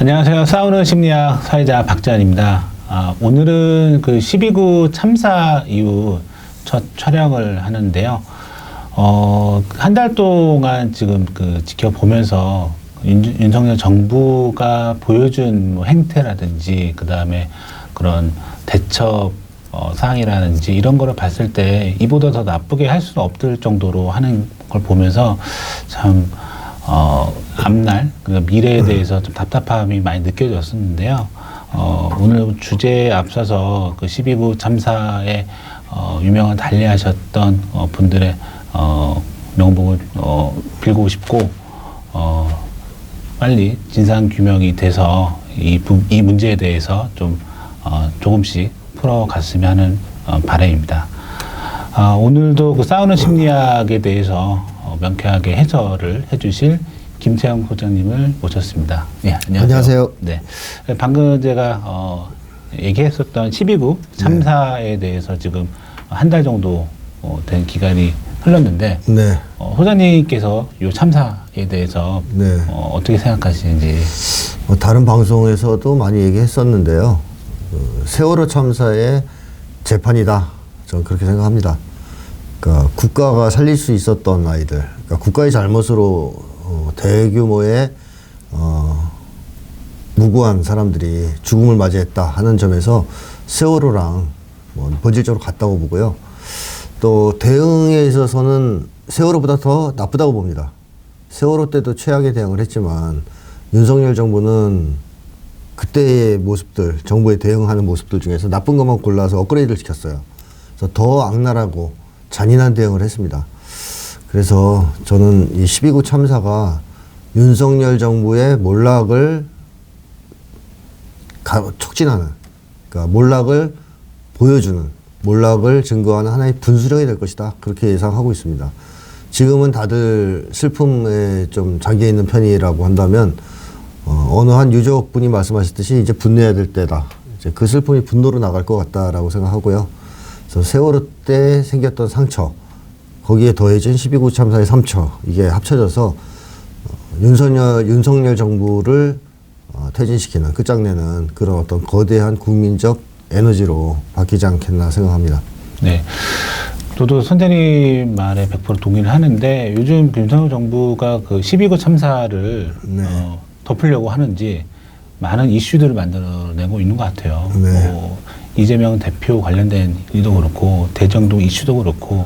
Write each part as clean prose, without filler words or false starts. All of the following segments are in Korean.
안녕하세요. 싸우는 심리학 사회자 박재환입니다. 오늘은 그 12구 참사 이후 첫 촬영을 하는데요. 한 달 동안 지금 지켜보면서 윤석열 정부가 보여준 뭐 행태라든지 그 다음에 그런 대처 사항이라든지 이런 거를 봤을 때 이보다 더 나쁘게 할 수는 없을 정도로 하는 걸 보면서 참 앞날, 그러니까 미래에 대해서 좀 답답함이 많이 느껴졌었는데요. 오늘 주제에 앞서서 그 12구 참사에 유명한 달리하셨던 분들의 명복을 빌고 싶고, 빨리 진상규명이 돼서 이 문제에 대해서 좀 조금씩 풀어갔으면 하는 바람입니다. 오늘도 그 싸우는 심리학에 대해서 명쾌하게 해설을 해주실 김태형 소장님을 모셨습니다. 네, 안녕하세요. 안녕하세요. 네, 방금 제가 얘기했었던 12구 참사에 대해서 지금 한 달 정도 된 기간이 흘렀는데, 네. 소장님께서 이 참사에 대해서 네. 어떻게 생각하시는지. 다른 방송에서도 많이 얘기했었는데요. 세월호 참사의 재판이다. 저는 그렇게 생각합니다. 그러니까 국가가 살릴 수 있었던 아이들, 그러니까 국가의 잘못으로 대규모의 무고한 사람들이 죽음을 맞이했다 하는 점에서 세월호랑 본질적으로 같다고 보고요. 또 대응에 있어서는 세월호보다 더 나쁘다고 봅니다. 세월호 때도 최악의 대응을 했지만 윤석열 정부는 그때의 모습들, 정부의 대응하는 모습들 중에서 나쁜 것만 골라서 업그레이드를 시켰어요. 그래서 더 악랄하고 잔인한 대응을 했습니다. 그래서 저는 이 12구 참사가 윤석열 정부의 몰락을 촉진하는, 그러니까 몰락을 보여주는, 몰락을 증거하는 하나의 분수령이 될 것이다. 그렇게 예상하고 있습니다. 지금은 다들 슬픔에 좀 잠겨 있는 편이라고 한다면, 어느 한 유족분이 말씀하셨듯이 이제 분노해야 될 때다. 이제 그 슬픔이 분노로 나갈 것 같다라고 생각하고요. 그래서 세월호 때 생겼던 상처, 거기에 더해진 12구 참사의 상처, 이게 합쳐져서 윤석열 정부를 퇴진시키는, 끝장내는 그런 어떤 거대한 국민적 에너지로 바뀌지 않겠나 생각합니다. 네. 저도 선생님 말에 100% 동의를 하는데, 요즘 윤석열 정부가 그 12구 참사를 네. 덮으려고 하는지 많은 이슈들을 만들어내고 있는 것 같아요. 네. 이재명 대표 관련된 일도 그렇고 대정동 이슈도 그렇고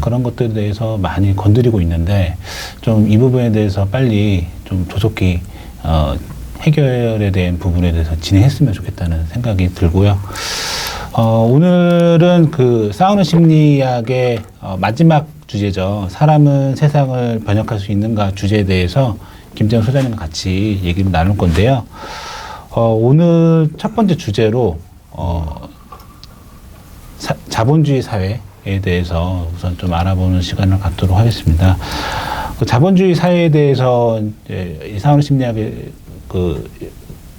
그런 것들에 대해서 많이 건드리고 있는데, 좀 이 부분에 대해서 빨리 좀 조속히 해결에 대한 부분에 대해서 진행했으면 좋겠다는 생각이 들고요. 오늘은 그 싸우는 심리학의 마지막 주제죠. 사람은 세상을 번역할 수 있는가 주제에 대해서 김태형 소장님과 같이 얘기를 나눌 건데요. 오늘 첫 번째 주제로 자본주의 사회에 대해서 우선 좀 알아보는 시간을 갖도록 하겠습니다. 그 자본주의 사회에 대해서 이제 싸우는 심리학의 그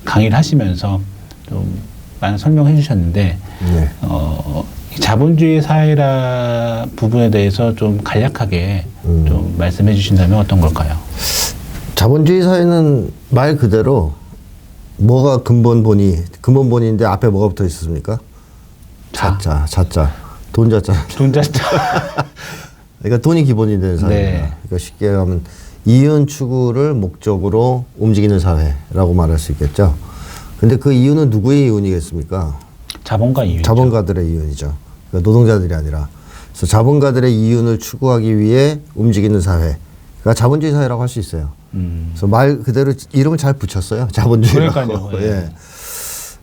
강의를 하시면서 좀 많은 설명해 주셨는데, 네. 자본주의 사회라 부분에 대해서 좀 간략하게 좀 말씀해 주신다면 어떤 걸까요? 자본주의 사회는 말 그대로 뭐가 근본본인데 앞에 뭐가 붙어 있었습니까? 자자. 돈 자자. 돈 자자. 그러니까 돈이 기본이 되는 사회입니다. 네. 그러니까 쉽게 하면 이윤 추구를 목적으로 움직이는 사회라고 말할 수 있겠죠. 근데 그 이윤은 누구의 이윤이겠습니까? 자본가 이윤. 자본가들의 이윤이죠. 그러니까 노동자들이 아니라. 그래서 자본가들의 이윤을 추구하기 위해 움직이는 사회가 자본주의 사회라고 할 수 있어요. 그래서 말 그대로 이름을 잘 붙였어요. 자본주의라고. 그러니까요. 예. 예.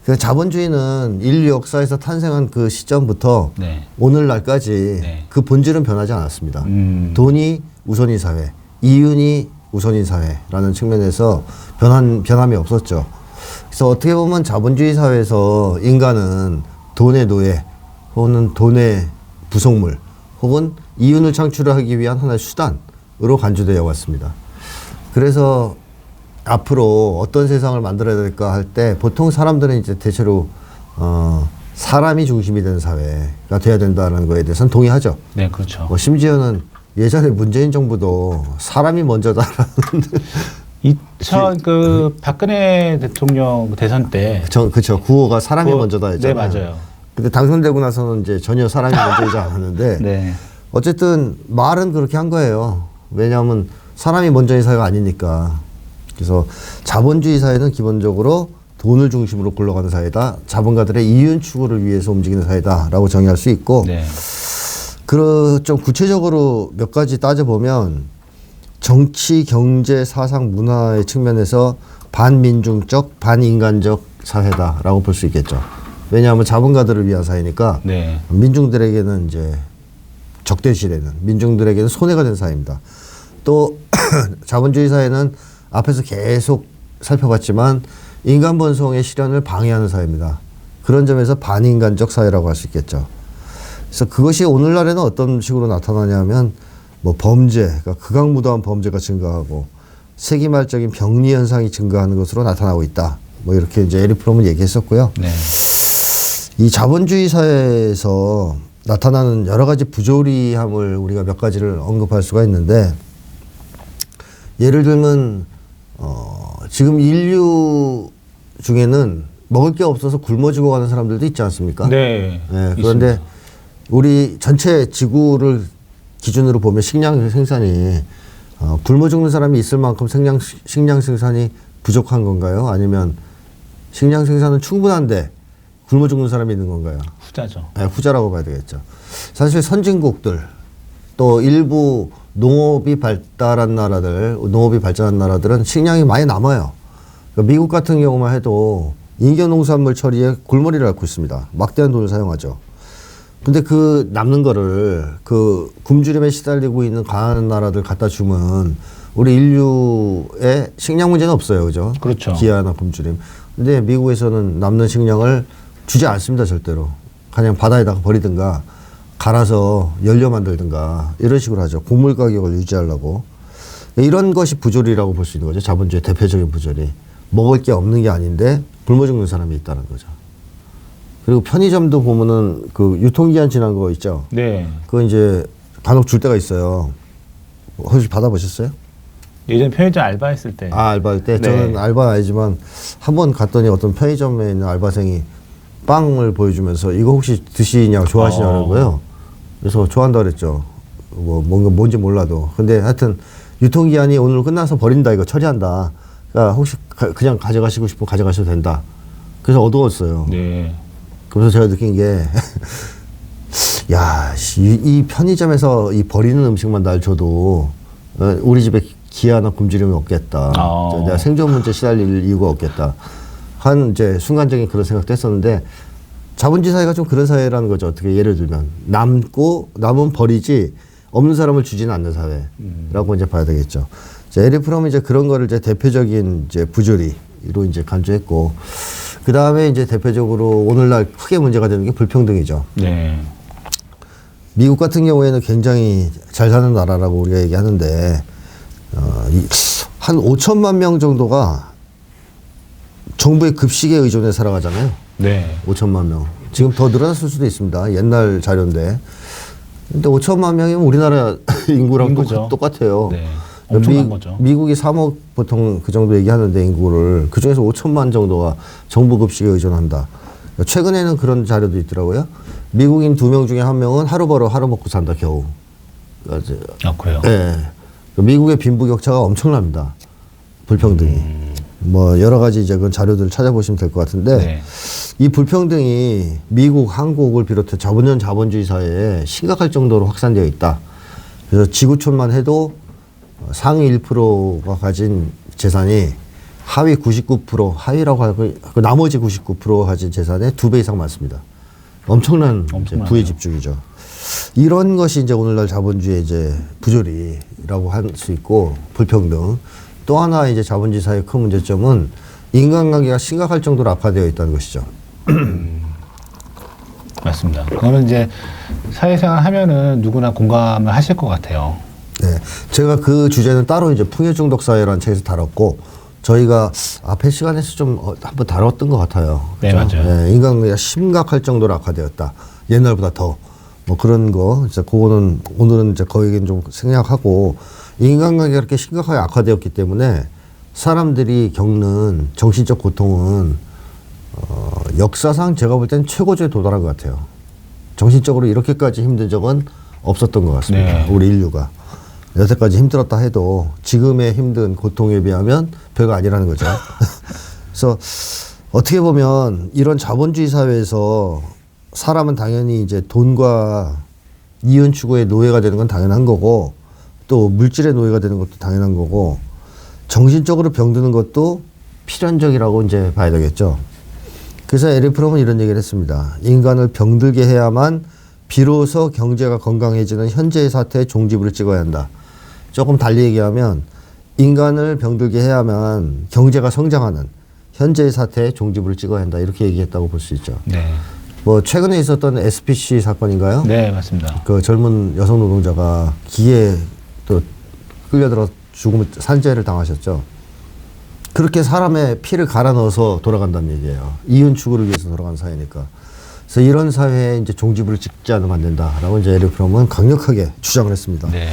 그 자본주의는 인류 역사에서 탄생한 그 시점부터 네. 오늘날까지 네. 그 본질은 변하지 않았습니다. 돈이 우선인 사회, 이윤이 우선인 사회라는 측면에서 변함이 없었죠. 그래서 어떻게 보면 자본주의 사회에서 인간은 돈의 노예, 혹은 돈의 부속물, 혹은 이윤을 창출하기 위한 하나의 수단으로 간주되어 왔습니다. 그래서 앞으로 어떤 세상을 만들어야 될까 할 때 보통 사람들은 이제 대체로 사람이 중심이 되는 사회가 돼야 된다는 거에 대해서는 동의하죠. 네, 그렇죠. 심지어는 예전에 문재인 정부도 사람이 먼저다라는 그 박근혜 대통령 대선 때 그쵸. 구호가 사람이 먼저다 네, 했잖아요. 맞아요. 근데 당선되고 나서는 이제 전혀 사람이 먼저이지 않았는데 네. 어쨌든 말은 그렇게 한 거예요. 왜냐하면 사람이 먼저인 사회가 아니니까. 그래서 자본주의 사회는 기본적으로 돈을 중심으로 굴러가는 사회다. 자본가들의 이윤 추구를 위해서 움직이는 사회다라고 정의할 수 있고 네. 좀 구체적으로 몇 가지 따져보면 정치, 경제, 사상, 문화의 측면에서 반민중적, 반인간적 사회다라고 볼 수 있겠죠. 왜냐하면 자본가들을 위한 사회니까 네. 민중들에게는 이제 적대시되는, 민중들에게는 손해가 되는 사회입니다. 또 자본주의 사회는 앞에서 계속 살펴봤지만 인간 본성의 실현을 방해하는 사회입니다. 그런 점에서 반인간적 사회라고 할 수 있겠죠. 그래서 그것이 오늘날에는 어떤 식으로 나타나냐면 뭐 범죄, 그러니까 극악무도한 범죄가 증가하고 세기말적인 병리 현상이 증가하는 것으로 나타나고 있다. 뭐 이렇게 이제 에릭 프롬은 얘기했었고요. 네. 이 자본주의 사회에서 나타나는 여러 가지 부조리함을 우리가 몇 가지를 언급할 수가 있는데 예를 들면 지금 인류 중에는 먹을 게 없어서 굶어 죽어가는 사람들도 있지 않습니까? 네. 네, 그런데 있습니다. 우리 전체 지구를 기준으로 보면 식량 생산이 굶어 죽는 사람이 있을 만큼 식량 생산이 부족한 건가요? 아니면 식량 생산은 충분한데 굶어 죽는 사람이 있는 건가요? 후자죠. 네, 후자라고 봐야 되겠죠. 사실 선진국들 또 일부 농업이 발달한 나라들, 농업이 발전한 나라들은 식량이 많이 남아요. 그러니까 미국 같은 경우만 해도 인견 농산물 처리에 골머리를 앓고 있습니다. 막대한 돈을 사용하죠. 근데 그 남는 거를 그 굶주림에 시달리고 있는 가난한 나라들 갖다 주면 우리 인류의 식량 문제는 없어요. 그죠? 그렇죠. 기아나 굶주림. 근데 미국에서는 남는 식량을 주지 않습니다. 절대로. 그냥 바다에다가 버리든가 갈아서 연료 만들든가 이런 식으로 하죠. 곡물 가격을 유지하려고. 이런 것이 부조리라고 볼 수 있는 거죠. 자본주의 대표적인 부조리. 먹을 게 없는 게 아닌데 굶어 죽는 사람이 있다는 거죠. 그리고 편의점도 보면은 그 유통기한 지난 거 있죠. 네. 그거 이제 간혹 줄 때가 있어요. 혹시 받아보셨어요? 예전 편의점 알바했을 때. 알바할 때? 네. 저는 알바는 아니지만 한 번 갔더니 어떤 편의점에 있는 알바생이 빵을 보여주면서 이거 혹시 드시냐고 좋아하시냐는 거예요. 그래서 좋아한다 그랬죠. 뭔지 몰라도. 근데 하여튼 유통기한이 오늘 끝나서 버린다, 이거 처리한다. 그러니까 혹시 그냥 가져가시고 싶으면 가져가셔도 된다. 그래서 어두웠어요. 네. 그래서 제가 느낀 게, 야, 이 편의점에서 이 버리는 음식만 날 줘도 우리 집에 기아나 굶주림이 없겠다. 내가 생존 문제 시달릴 이유가 없겠다. 한 이제 순간적인 그런 생각도 했었는데 자본주의 사회가 좀 그런 사회라는 거죠. 어떻게 예를 들면 남은 버리지 없는 사람을 주지는 않는 사회라고 이제 봐야 되겠죠. 에릭 프롬은 이제 그런 거를 이제 대표적인 이제 부조리로 이제 간주했고 그 다음에 이제 대표적으로 오늘날 크게 문제가 되는 게 불평등이죠. 네. 미국 같은 경우에는 굉장히 잘 사는 나라라고 우리가 얘기하는데 한 5천만 명 정도가 정부의 급식에 의존해 살아가잖아요. 네. 5천만 명. 지금 더 늘어났을 수도 있습니다. 옛날 자료인데. 근데 5천만 명이면 우리나라 인구랑 똑같아요. 네. 엄청난 거죠. 미국이 3억 보통 그 정도 얘기하는데 인구를 그중에서 5천만 정도가 정부 급식에 의존한다. 최근에는 그런 자료도 있더라고요. 미국인 2명 중에 1명은 하루 벌어 하루 먹고 산다 겨우. 그래요? 네. 미국의 빈부격차가 엄청납니다. 불평등이. 뭐 여러 가지 이제 그런 자료들을 찾아보시면 될 것 같은데 네. 이 불평등이 미국, 한국을 비롯해 자본주의 사회에 심각할 정도로 확산되어 있다. 그래서 지구촌만 해도 상위 1%가 가진 재산이 하위 99%, 하위라고 하고 나머지 99%가 가진 재산의 2배 이상 많습니다. 엄청난 부의 집중이죠. 이런 것이 이제 오늘날 자본주의의 이제 부조리라고 할 수 있고 불평등. 또 하나 이제 자본주의 사회의 큰 문제점은 인간관계가 심각할 정도로 악화되어 있다는 것이죠. 맞습니다. 그거는 이제 사회생활 하면은 누구나 공감을 하실 것 같아요. 네. 제가 그 주제는 따로 이제 풍요중독 사회라는 책에서 다뤘고 저희가 앞에 시간에서 좀 한번 다뤘던 것 같아요. 네, 그렇죠? 맞아요. 네, 인간관계가 심각할 정도로 악화되었다. 옛날보다 더. 뭐 그런 거, 이제 그거는 오늘은 이제 거기는 좀 생략하고 인간관계가 그렇게 심각하게 악화되었기 때문에 사람들이 겪는 정신적 고통은 역사상 제가 볼 땐 최고조에 도달한 것 같아요. 정신적으로 이렇게까지 힘든 적은 없었던 것 같습니다. 네. 우리 인류가. 여태까지 힘들었다 해도 지금의 힘든 고통에 비하면 별거 아니라는 거죠. 그래서 어떻게 보면 이런 자본주의 사회에서 사람은 당연히 이제 돈과 이윤 추구의 노예가 되는 건 당연한 거고 또 물질의 노예가 되는 것도 당연한 거고 정신적으로 병드는 것도 필연적이라고 이제 봐야 되겠죠. 그래서 에릭 프롬은 이런 얘기를 했습니다. 인간을 병들게 해야만 비로소 경제가 건강해지는 현재의 사태에 종지부를 찍어야 한다. 조금 달리 얘기하면 인간을 병들게 해야만 경제가 성장하는 현재의 사태에 종지부를 찍어야 한다. 이렇게 얘기했다고 볼 수 있죠. 네. 뭐 최근에 있었던 SPC 사건인가요? 네, 맞습니다. 그 젊은 여성 노동자가 기에 또 끌려들어 죽음 산재를 당하셨죠. 그렇게 사람의 피를 갈아 넣어서 돌아간다는 얘기예요. 이윤 추구를 위해서 돌아간 사회니까. 그래서 이런 사회에 이제 종지부를 찍지 않으면 안 된다라고 이제 에릭 프롬은 강력하게 주장을 했습니다. 네.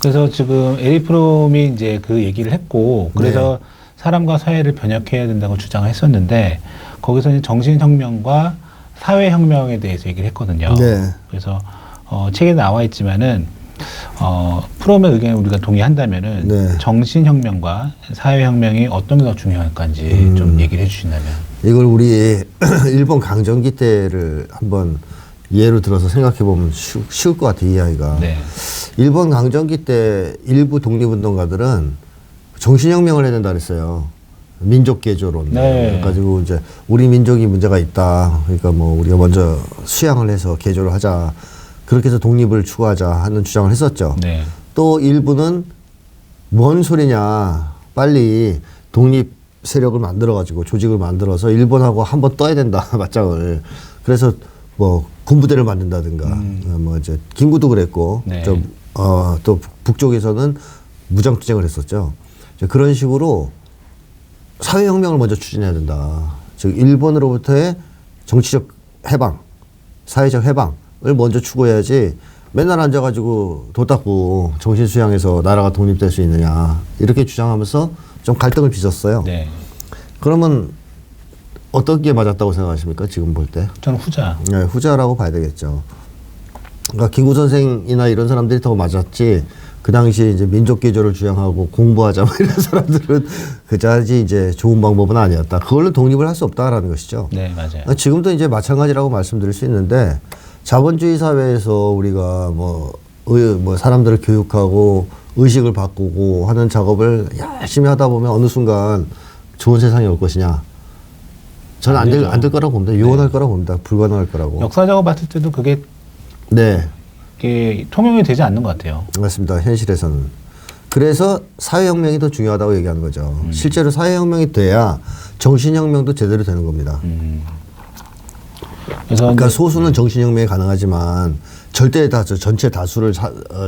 그래서 지금 에릭 프롬이 이제 그 얘기를 했고, 그래서 사람과 사회를 변혁해야 된다고 주장을 했었는데, 거기서 이제 정신혁명과 사회혁명에 대해서 얘기를 했거든요. 네. 그래서 책에 나와 있지만은 프롬의 의견에 우리가 동의한다면은 네. 정신혁명과 사회혁명이 어떤 게 더 중요할까지 좀 얘기를 해주신다면. 이걸 우리 일본 강점기 때를 한번 예로 들어서 생각해 보면 쉬울 것 같아, 이해하기가. 네. 일본 강점기 때 일부 독립운동가들은 정신혁명을 해야 된다 그랬어요. 민족 개조론. 네. 가지고 이제 우리 민족이 문제가 있다. 그러니까 뭐 우리가 먼저 수양을 해서 개조를 하자. 그렇게 해서 독립을 추구하자 하는 주장을 했었죠. 네. 또 일부는 뭔 소리냐. 빨리 독립 세력을 만들어가지고 조직을 만들어서 일본하고 한번 떠야 된다. 맞짱을. 그래서 뭐 군부대를 만든다든가 뭐 이제 김구도 그랬고 네. 또 북쪽에서는 무장투쟁을 했었죠. 그런 식으로 사회혁명을 먼저 추진해야 된다. 즉 일본으로부터의 정치적 해방, 사회적 해방을 먼저 추구해야지 맨날 앉아가지고 도 닦고 정신 수양해서 나라가 독립될 수 있느냐 이렇게 주장하면서 좀 갈등을 빚었어요. 네. 그러면 어떤 게 맞았다고 생각하십니까? 지금 볼 때? 저는 후자. 네, 후자라고 봐야 되겠죠. 그러니까 김구 선생이나 이런 사람들이 더 맞았지. 그 당시 이제 민족 개조를 주장하고 공부하자 뭐 이런 사람들은 그자지 이제 좋은 방법은 아니었다. 그걸로 독립을 할 수 없다라는 것이죠. 네, 맞아요. 지금도 이제 마찬가지라고 말씀드릴 수 있는데 자본주의 사회에서 우리가 뭐 사람들을 교육하고 의식을 바꾸고 하는 작업을 열심히 하다 보면 어느 순간 좋은 세상이 올 것이냐. 저는 안 될 거라고 봅니다. 유언할 거라고 봅니다. 불가능할 거라고. 역사적으로 봤을 때도 그게 네. 이게 통용이 되지 않는 것 같아요. 맞습니다. 현실에서는. 그래서 사회혁명이 더 중요하다고 얘기하는 거죠. 실제로 사회혁명이 돼야 정신혁명도 제대로 되는 겁니다. 그래서 그러니까 소수는 정신혁명이 가능하지만 절대 전체 다수를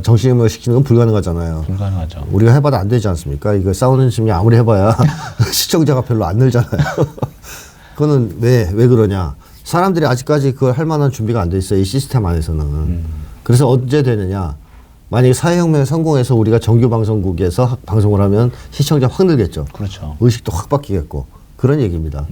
정신혁명을 시키는 건 불가능하잖아요. 불가능하죠. 우리가 해봐도 안 되지 않습니까? 이거 싸우는 심리 아무리 해봐야 시청자가 별로 안 늘잖아요. 그거는 왜 그러냐. 사람들이 아직까지 그걸 할 만한 준비가 안 돼 있어요. 이 시스템 안에서는. 그래서 언제 되느냐. 만약에 사회혁명에 성공해서 우리가 정규 방송국에서 방송을 하면 시청자 확 늘겠죠. 그렇죠. 의식도 확 바뀌겠고. 그런 얘기입니다.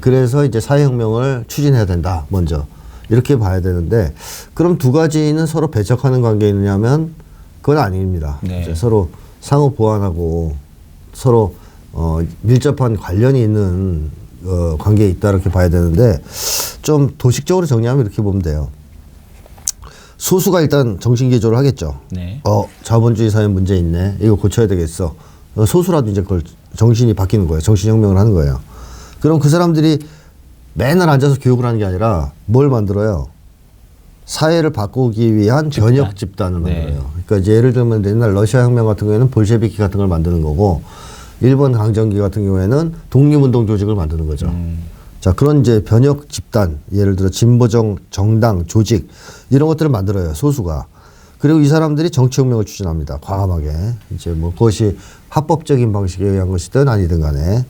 그래서 이제 사회혁명을 추진해야 된다. 먼저. 이렇게 봐야 되는데 그럼 두 가지는 서로 배척하는 관계에 있느냐면 그건 아닙니다. 네. 이제 서로 상호 보완하고 서로 밀접한 관련이 있는 관계에 있다 이렇게 봐야 되는데 좀 도식적으로 정리하면 이렇게 보면 돼요. 소수가 일단 정신개조를 하겠죠. 네. 자본주의 사회 문제 있네. 이거 고쳐야 되겠어. 소수라도 이제 그걸 정신이 바뀌는 거예요. 정신혁명을 하는 거예요. 그럼 그 사람들이 맨날 앉아서 교육을 하는 게 아니라 뭘 만들어요? 사회를 바꾸기 위한 변혁 집단을 만들어요. 네. 그러니까 이제 예를 들면 옛날 러시아 혁명 같은 경우에는 볼셰비키 같은 걸 만드는 거고 일본 강점기 같은 경우에는 독립운동 조직을 만드는 거죠. 자, 그런 이제 변혁 집단, 예를 들어 진보정 정당, 조직 이런 것들을 만들어요. 소수가. 그리고 이 사람들이 정치혁명을 추진합니다. 과감하게. 이제 뭐 그것이 합법적인 방식에 의한 것이든 아니든 간에.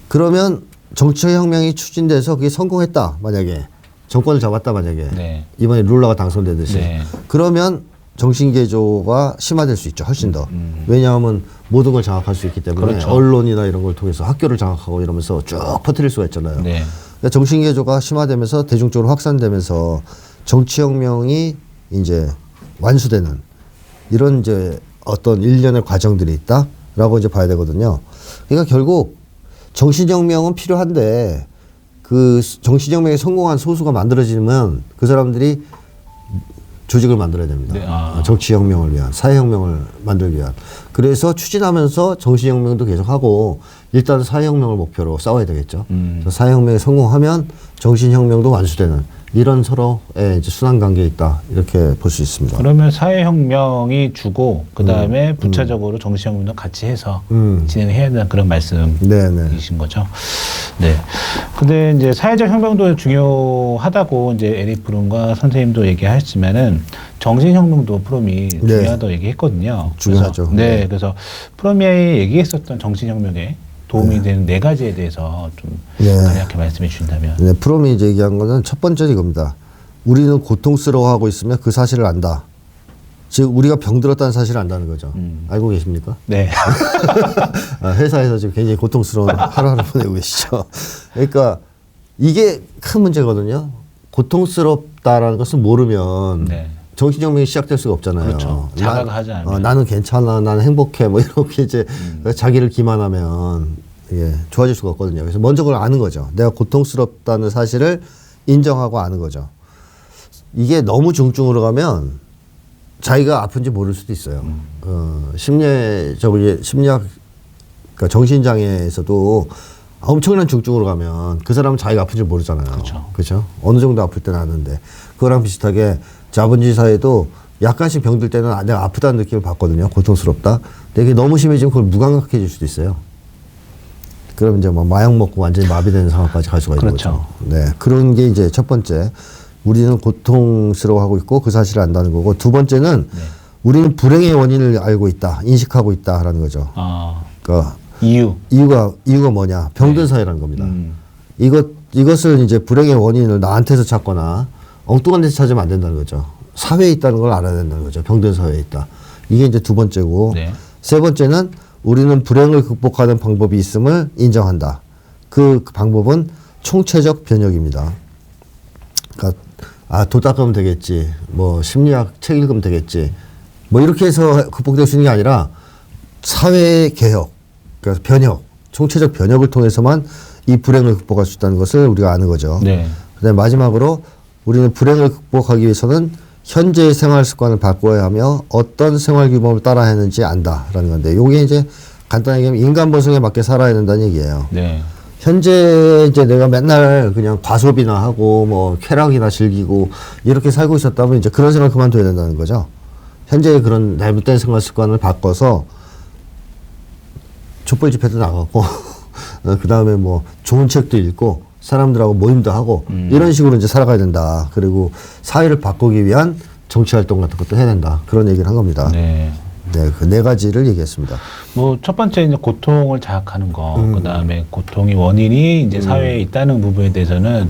그러면 정치혁명이 추진돼서 그게 성공했다. 만약에 정권을 잡았다. 만약에 네. 이번에 룰라가 당선되듯이. 네. 그러면 정신개조가 심화될 수 있죠. 훨씬 더. 왜냐하면 모든 걸 장악할 수 있기 때문에 그렇죠. 언론이나 이런 걸 통해서 학교를 장악하고 이러면서 쭉 퍼뜨릴 수가 있잖아요. 네. 그러니까 정신개조가 심화되면서 대중적으로 확산되면서 정치혁명이 이제 완수되는 이런 이제 어떤 일련의 과정들이 있다라고 이제 봐야 되거든요. 그러니까 결국 정신혁명은 필요한데 그 정신혁명에 성공한 소수가 만들어지면 그 사람들이 조직을 만들어야 됩니다. 네, 아. 정치혁명을 위한, 사회혁명을 만들기 위한. 그래서 추진하면서 정신혁명도 계속하고 일단 사회혁명을 목표로 싸워야 되겠죠. 그래서 사회혁명에 성공하면 정신혁명도 완수되는 이런 서로의 이제 순환관계에 있다 이렇게 볼 수 있습니다. 그러면 사회혁명이 주고 그 다음에 부차적으로 정치혁명도 같이 해서 진행해야 된다는 그런 말씀이신 거죠. 네. 근데 이제 사회적 혁명도 중요하다고 이제 에릭 프롬과 선생님도 얘기하셨지만은 정신혁명도 프롬이 중요하다고 얘기했거든요. 중요하죠. 그래서, 네. 그래서 프롬이 얘기했었던 정신혁명에 도움이 되는 4가지에 대해서 좀 간략하게 말씀해 주신다면. 네, 프롬이 이제 얘기한 거는 첫 번째 이겁니다. 우리는 고통스러워하고 있으면 그 사실을 안다. 즉 우리가 병들었다는 사실을 안다는 거죠. 알고 계십니까? 네. 회사에서 지금 굉장히 고통스러운 하루하루 보내고 계시죠. 그러니까 이게 큰 문제거든요. 고통스럽다라는 것을 모르면 네. 정신혁명이 시작될 수가 없잖아요. 그렇죠. 자각을 하지 않으면. 나는 괜찮아, 나는 행복해, 뭐 이렇게 이제 자기를 기만하면 좋아질 수가 없거든요. 그래서 먼저 그걸 아는 거죠. 내가 고통스럽다는 사실을 인정하고 아는 거죠. 이게 너무 중증으로 가면 자기가 아픈지 모를 수도 있어요. 심리학, 그러니까 정신장애에서도 엄청난 중증으로 가면 그 사람은 자기가 아픈지 모르잖아요. 그렇죠. 어느 정도 아플 때는 아는데 그거랑 비슷하게 자본주의 사회도 약간씩 병들 때는 내가 아프다는 느낌을 받거든요. 고통스럽다. 근데 이게 너무 심해지면 그걸 무감각해질 수도 있어요. 그럼 이제 막 마약 먹고 완전히 마비되는 상황까지 갈 수가 있는 거죠. 네. 그런 게 이제 첫 번째. 우리는 고통스러워하고 있고 그 사실을 안다는 거고 두 번째는 우리는 불행의 원인을 알고 있다. 인식하고 있다라는 거죠. 그러니까 이유가 뭐냐. 병든 사회라는 겁니다. 이것을 이제 불행의 원인을 나한테서 찾거나 엉뚱한 데서 찾으면 안 된다는 거죠. 사회에 있다는 걸 알아야 된다는 거죠. 병든 사회에 있다. 이게 이제 두 번째고 세 번째는 우리는 불행을 극복하는 방법이 있음을 인정한다. 그 방법은 총체적 변혁입니다. 그러니까 돈 닦으면 되겠지. 뭐 심리학 책 읽으면 되겠지. 뭐 이렇게 해서 극복될 수 있는 게 아니라 사회 개혁, 그러니까 변혁, 총체적 변혁을 통해서만 이 불행을 극복할 수 있다는 것을 우리가 아는 거죠. 그다음에 마지막으로 우리는 불행을 극복하기 위해서는 현재의 생활 습관을 바꿔야 하며 어떤 생활 규범을 따라야 하는지 안다라는 건데 이게 이제 간단하게 하면 인간 본성에 맞게 살아야 된다는 얘기예요. 현재 이제 내가 맨날 그냥 과소비나 하고 뭐 쾌락이나 즐기고 이렇게 살고 있었다면 이제 그런 생활 그만둬야 된다는 거죠. 현재의 그런 잘못된 생활 습관을 바꿔서 촛불 집회도 나가고 그 다음에 뭐 좋은 책도 읽고 사람들하고 모임도 하고 이런 식으로 이제 살아가야 된다. 그리고 사회를 바꾸기 위한 정치 활동 같은 것도 해야 된다. 그런 얘기를 한 겁니다. 그 4가지를 얘기했습니다. 뭐 첫 번째 이제 고통을 자각하는 거, 그다음에 고통의 원인이 이제 사회에 있다는 부분에 대해서는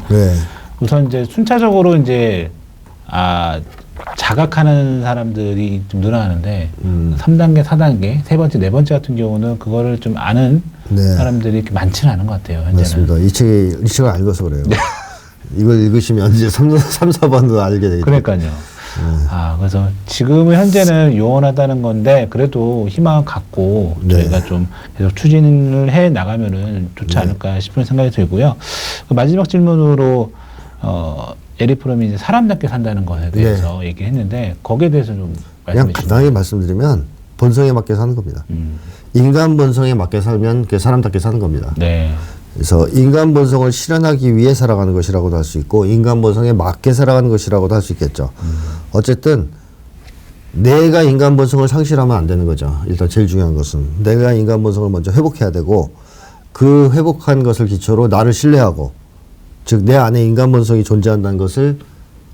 우선 이제 순차적으로 이제 자각하는 사람들이 좀 늘어나는데 3단계, 4단계, 세 번째, 네 번째 같은 경우는 그거를 좀 아는 사람들이 이렇게 많지는 않은 것 같아요. 현재는. 맞습니다. 이 책을 안 읽어서 그래요. 이걸 읽으시면 이제 3, 4번도 알게 되겠죠. 그러니까요. 그래서 지금은 현재는 요원하다는 건데 그래도 희망을 갖고 저희가 좀 계속 추진을 해 나가면은 좋지 않을까 싶은 생각이 들고요. 마지막 질문으로 에릭 프롬이 이제 사람답게 산다는 것에 대해서 얘기했는데 거기에 대해서 좀 말씀해 주시죠. 그냥 간단하게 말씀드리면 본성에 맞게 사는 겁니다. 인간 본성에 맞게 살면 그게 사람답게 사는 겁니다. 그래서 인간 본성을 실현하기 위해 살아가는 것이라고도 할 수 있고 인간 본성에 맞게 살아가는 것이라고도 할 수 있겠죠. 어쨌든 내가 인간 본성을 상실하면 안 되는 거죠. 일단 제일 중요한 것은 내가 인간 본성을 먼저 회복해야 되고 그 회복한 것을 기초로 나를 신뢰하고 즉 내 안에 인간 본성이 존재한다는 것을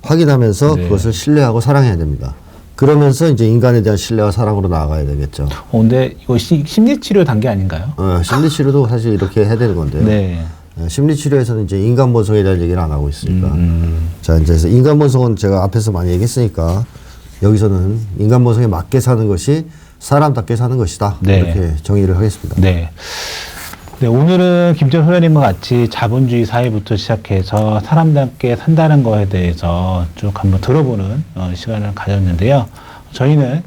확인하면서 그것을 신뢰하고 사랑해야 됩니다. 그러면서 이제 인간에 대한 신뢰와 사랑으로 나아가야 되겠죠. 근데 이거 심리치료 단계 아닌가요? 심리치료도 사실 이렇게 해야 되는 건데요. 심리치료에서는 이제 인간 본성에 대한 얘기를 안 하고 있으니까. 자, 이제 인간 본성은 제가 앞에서 많이 얘기했으니까 여기서는 인간 본성에 맞게 사는 것이 사람답게 사는 것이다. 네. 이렇게 정의를 하겠습니다. 네. 네, 오늘은 김철 소장님과 같이 자본주의 사회부터 시작해서 사람답게 산다는 거에 대해서 쭉 한번 들어보는 시간을 가졌는데요. 저희는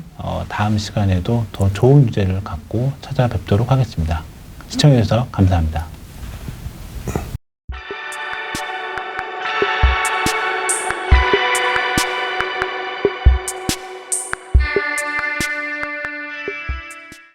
다음 시간에도 더 좋은 주제를 갖고 찾아뵙도록 하겠습니다. 시청해주셔서 감사합니다.